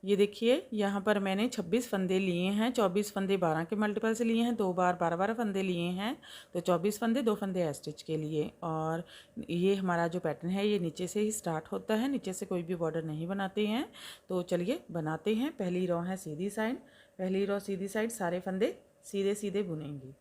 ये देखिए यहाँ पर मैंने 26 फंदे लिए हैं। 24 फंदे 12 के मल्टीपल से लिए हैं, 2 बार 12-12 फंदे लिए हैं, तो 24 फंदे, 2 फंदे स्टिच के लिए। और ये हमारा जो पैटर्न है ये नीचे से ही स्टार्ट होता है, नीचे से कोई भी बॉर्डर नहीं बनाते हैं। तो चलिए बनाते हैं। पहली रो है सीधी साइड, पहली रो सीधी साइड सारे फंदे सीधे सीधे बुनेंगे।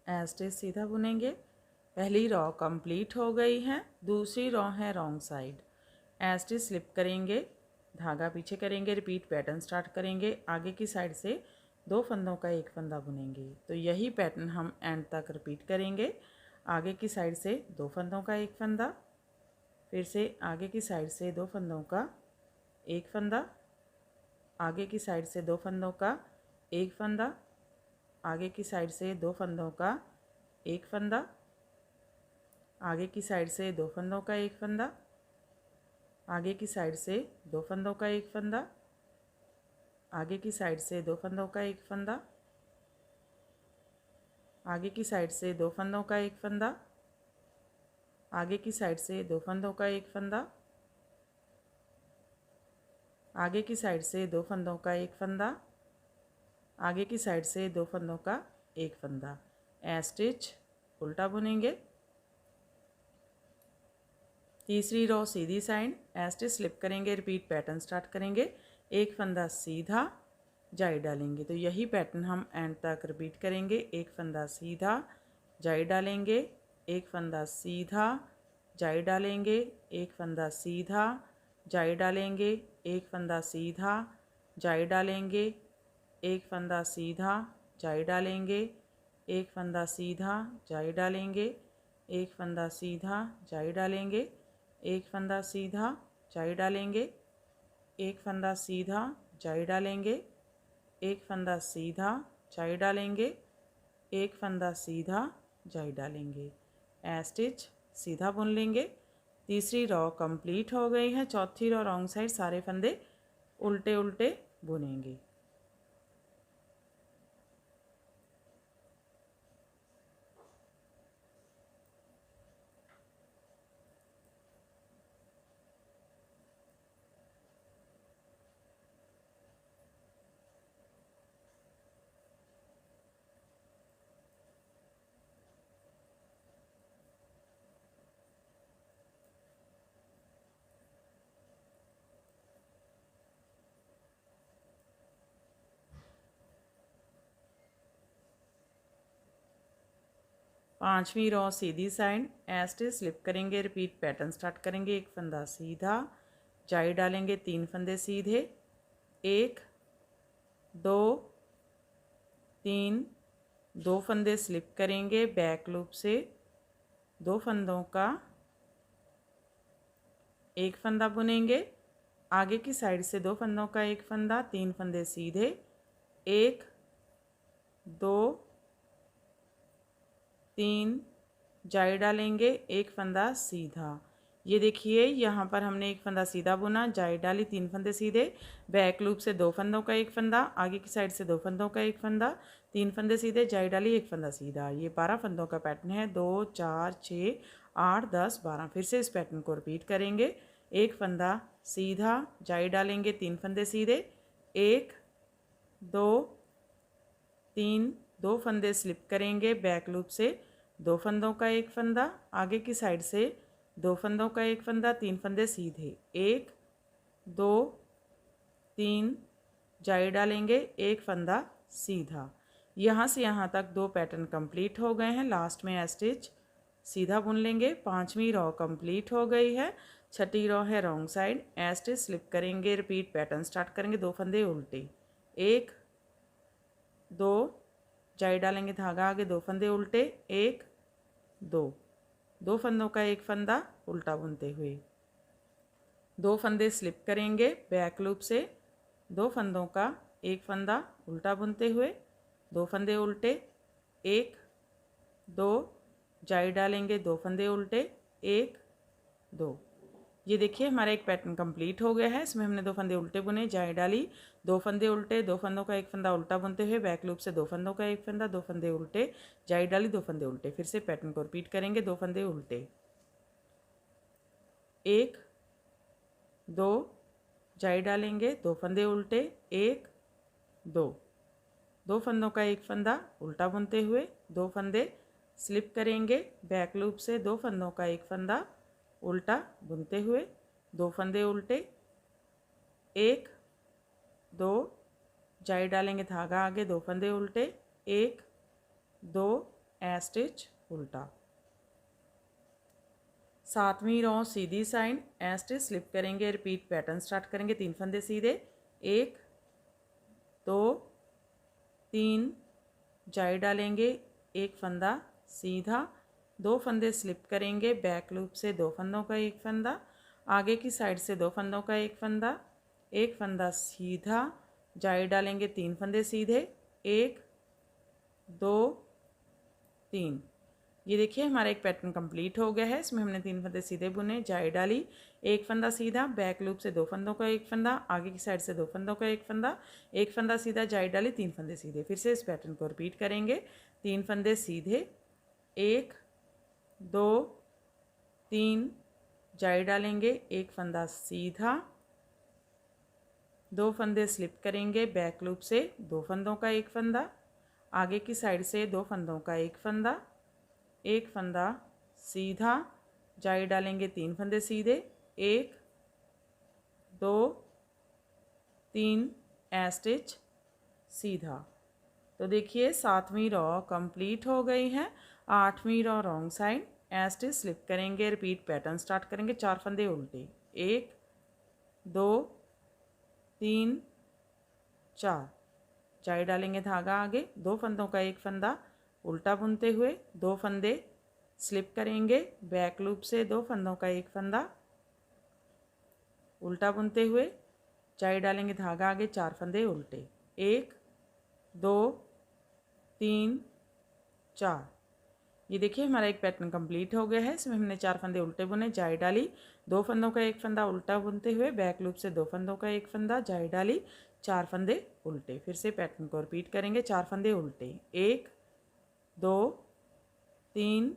स्टिच सीधा बुनेंगे। पहली रो कंप्लीट हो गई है। दूसरी रो है रॉन्ग साइड। स्टिच स्लिप करेंगे, धागा पीछे करेंगे, रिपीट पैटर्न स्टार्ट करेंगे। आगे की साइड से 2 फंदों का एक फंदा बुनेंगे। तो यही पैटर्न हम एंड तक रिपीट करेंगे। आगे की साइड से 2 फंदों का एक फंदा, फिर से आगे की साइड से 2 फंदों का एक फंदा, आगे की साइड से 2 फंदों का एक फंदा, आगे की साइड से 2 फंदों का एक फंदा, आगे की साइड से 2 फंदों का एक फंदा, आगे की साइड से 2 फंदों का एक फंदा, आगे की साइड से 2 फंदों का एक फंदा, आगे की साइड से 2 फंदों का एक फंदा, आगे की साइड से 2 फंदों का एक फंदा, आगे की साइड से 2 फंदों का एक फंदा, आगे की साइड से 2 फंदों का एक फंदा। स्टिच उल्टा बुनेंगे। तीसरी रो सीधी साइड, स्टिच स्लिप करेंगे, रिपीट पैटर्न स्टार्ट करेंगे। एक फंदा सीधा जाई डालेंगे। तो यही पैटर्न हम एंड तक रिपीट करेंगे। एक फंदा सीधा जाई डालेंगे, एक फंदा सीधा जाई डालेंगे, एक फंदा सीधा जाई डालेंगे, एक फंदा सीधा जाई डालेंगे, एक फंदा सीधा जाई डालेंगे, एक फंदा सीधा जाई डालेंगे, एक फंदा सीधा जाई डालेंगे, एक फंदा सीधा जाई डालेंगे, एक फंदा सीधा जाई डालेंगे, एक फंदा सीधा जाई डालेंगे, एक फंदा सीधा जाई डालेंगे। स्टिच सीधा बुन लेंगे। तीसरी रो कंप्लीट हो गई है। चौथी रो रॉन्ग साइड सारे फंदे उल्टे उल्टे बुनेंगे। पांचवी रो सीधी साइड, स्टिच स्लिप करेंगे, रिपीट पैटर्न स्टार्ट करेंगे। एक फंदा सीधा जाई डालेंगे, 3 फंदे सीधे, 1 2 3, 2 फंदे स्लिप करेंगे, बैक लूप से 2 फंदों का एक फंदा बुनेंगे। आगे की साइड से 2 फंदों का एक फंदा, 3 फंदे सीधे, 1 2 3 जाई डालेंगे, एक फंदा सीधा। ये देखिए यहाँ पर हमने एक फंदा सीधा बुना, जाई डाली, 3 फंदे सीधे, बैक लूप से 2 फंदों का एक फंदा, आगे की साइड से 2 फंदों का एक फंदा, 3 फंदे सीधे, जाई डाली, एक फंदा सीधा। ये 12 फंदों का पैटर्न है। 2 4 6 8 10 12। फिर से इस पैटर्न को रिपीट करेंगे। एक फंदा सीधा जाई डालेंगे, 3 फंदे सीधे, 1 2 3, 2 फंदे स्लिप करेंगे, बैक लूप से 2 फंदों का एक फंदा, आगे की साइड से 2 फंदों का एक फंदा, 3 फंदे सीधे, 1 2 3 जाई डालेंगे, एक फंदा सीधा। यहाँ से यहाँ तक 2 पैटर्न कंप्लीट हो गए हैं। लास्ट में स्टिच सीधा बुन लेंगे। 5वीं रो कंप्लीट हो गई है। 6ठी रो है रॉन्ग साइड, स्टिच स्लिप करेंगे, रिपीट पैटर्न स्टार्ट करेंगे, 2 फंदे उल्टे, 1 2 जाई डालेंगे, धागा आगे, 2 फंदे उल्टे, 1 2 2 फंदों का एक फंदा उल्टा बुनते हुए, 2 फंदे स्लिप करेंगे बैक लूप से, 2 फंदों का एक फंदा उल्टा बुनते हुए, 2 फंदे उल्टे, 1 2 जाई डालेंगे, 2 फंदे उल्टे, 1 2। ये देखिए हमारा एक पैटर्न कंप्लीट हो गया है। इसमें हमने 2 फंदे उल्टे बुने, जाई डाली, 2 फंदे उल्टे, 2 फंदों का एक फंदा उल्टा बुनते हुए बैक लूप से 2 फंदों का एक फंदा, 2 फंदे उल्टे, जाई डाली, 2 फंदे उल्टे। फिर से पैटर्न को रिपीट करेंगे। 2 फंदे उल्टे, 1 2 जाई डालेंगे, 2 फंदे उल्टे, 1 2 2 फंदों का एक फंदा उल्टा बुनते हुए, 2 फंदे स्लिप करेंगे बैक लूप से, 2 फंदों का एक फंदा उल्टा बुनते हुए, 2 फंदे उल्टे, 1 2 जाई डालेंगे, धागा आगे, 2 फंदे उल्टे, 1 2 स्टिच उल्टा। 7वीं रो सीधी साइड, स्टिच स्लिप करेंगे, रिपीट पैटर्न स्टार्ट करेंगे, 3 फंदे सीधे, 1 2 3 जाई डालेंगे, एक फंदा सीधा, 2 फंदे स्लिप करेंगे बैक लूप से, 2 फंदों का एक फंदा, आगे की साइड से 2 फंदों का एक फंदा सीधा, जाई डालेंगे, 3 फंदे सीधे, 1 2 3। ये देखिए हमारा एक पैटर्न कंप्लीट हो गया है। इसमें हमने 3 फंदे सीधे बुने, जाई डाली, एक फंदा सीधा, बैक लूप से 2 फंदों का एक फंदा, आगे की साइड से 2 फंदों का एक फंदा सीधा, जाई डाली, 3 फंदे सीधे। फिर से इस पैटर्न को रिपीट करेंगे। 3 फंदे सीधे, 1 2 3 जाई डालेंगे, एक फंदा सीधा, 2 फंदे स्लिप करेंगे बैक लूप से, 2 फंदों का एक फंदा, आगे की साइड से 2 फंदों का एक फंदा सीधा, जाई डालेंगे, 3 फंदे सीधे, 1 2 3 स्टिच सीधा। तो देखिए 7वीं रो कंप्लीट हो गई है। 8वीं row wrong side, stitch slip करेंगे, रिपीट पैटर्न स्टार्ट करेंगे, 4 फंदे उल्टे, 1 2 3 4 जाई डालेंगे, धागा आगे, 2 फंदों का एक फंदा उल्टा बुनते हुए, 2 फंदे स्लिप करेंगे बैक लूप से, 2 फंदों का एक फंदा उल्टा बुनते हुए, जाई डालेंगे, धागा आगे, 4 फंदे उल्टे, 1 2 3 4। ये देखिए हमारा एक पैटर्न कंप्लीट हो गया है। इसमें हमने 4 फंदे उल्टे बुने, जाई डाली, 2 फंदों का एक फंदा उल्टा बुनते हुए बैक लूप से 2 फंदों का एक फंदा, जाई डाली, 4 फंदे उल्टे। फिर से पैटर्न को रिपीट करेंगे। 4 फंदे उल्टे, 1 2 3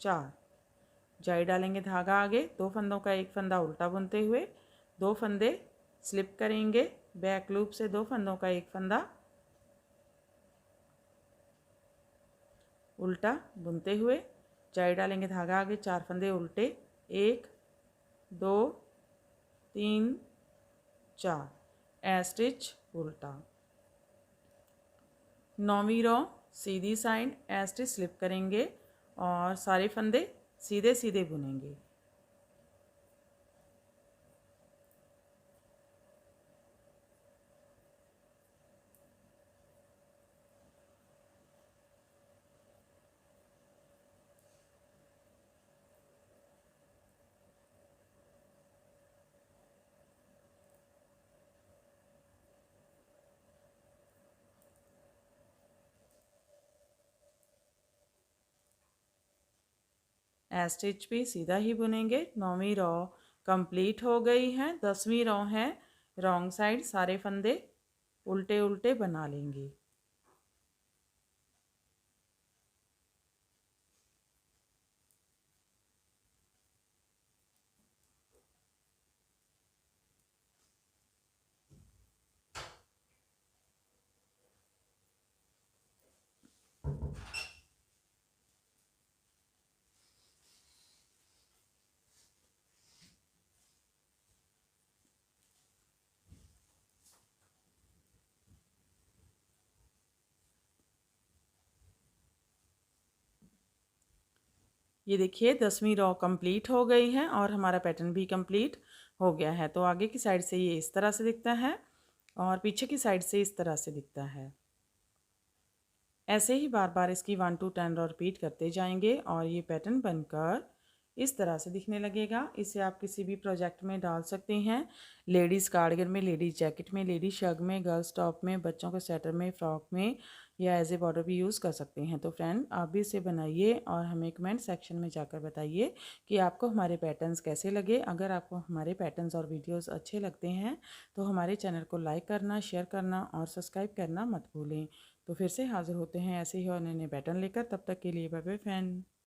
4 जाई डालेंगे, धागा आगे, 2 फंदों का एक फंदा उल्टा बुनते हुए, 2 फंदे स्लिप करेंगे बैक लूप से, 2 फंदों का एक फंदा उल्टा बुनते हुए, जाई डालेंगे, धागा आगे, 4 फंदे उल्टे, 1 2 3 4 स्टिच उल्टा। 9वीं रो सीधी साइड, स्टिच स्लिप करेंगे और सारे फंदे सीधे सीधे बुनेंगे। स्टिच भी सीधा ही बुनेंगे। 9वीं रो कंप्लीट हो गई है। 10वीं रो है रॉन्ग साइड, सारे फंदे उल्टे उल्टे बना लेंगे। ये देखिए 10वीं रॉ कंप्लीट हो गई है और हमारा पैटर्न भी कंप्लीट हो गया है। तो आगे की साइड से ये इस तरह से दिखता है और पीछे की साइड से इस तरह से दिखता है। ऐसे ही बार बार इसकी 1 to 10 रॉ रिपीट करते जाएंगे और ये पैटर्न बनकर इस तरह से दिखने लगेगा। इसे आप किसी भी प्रोजेक्ट में डाल सकते हैं, लेडीज़ कार्डिगन में, लेडीज़ जैकेट में, लेडीज़ शर्ट में, गर्ल्स टॉप में, बच्चों के स्वेटर में, फ्रॉक में या एज ए बॉर्डर भी यूज़ कर सकते हैं। तो फ्रेंड आप भी इसे बनाइए और हमें कमेंट सेक्शन में जाकर बताइए कि आपको हमारे पैटर्न्स कैसे लगे। अगर आपको हमारे पैटर्न्स और वीडियोज़ अच्छे लगते हैं तो हमारे चैनल को लाइक करना, शेयर करना और सब्सक्राइब करना मत भूलें। तो फिर से हाज़िर होते हैं ऐसे ही और नए नए पैटर्न लेकर। तब तक के लिए बाय बाय फ्रेंड।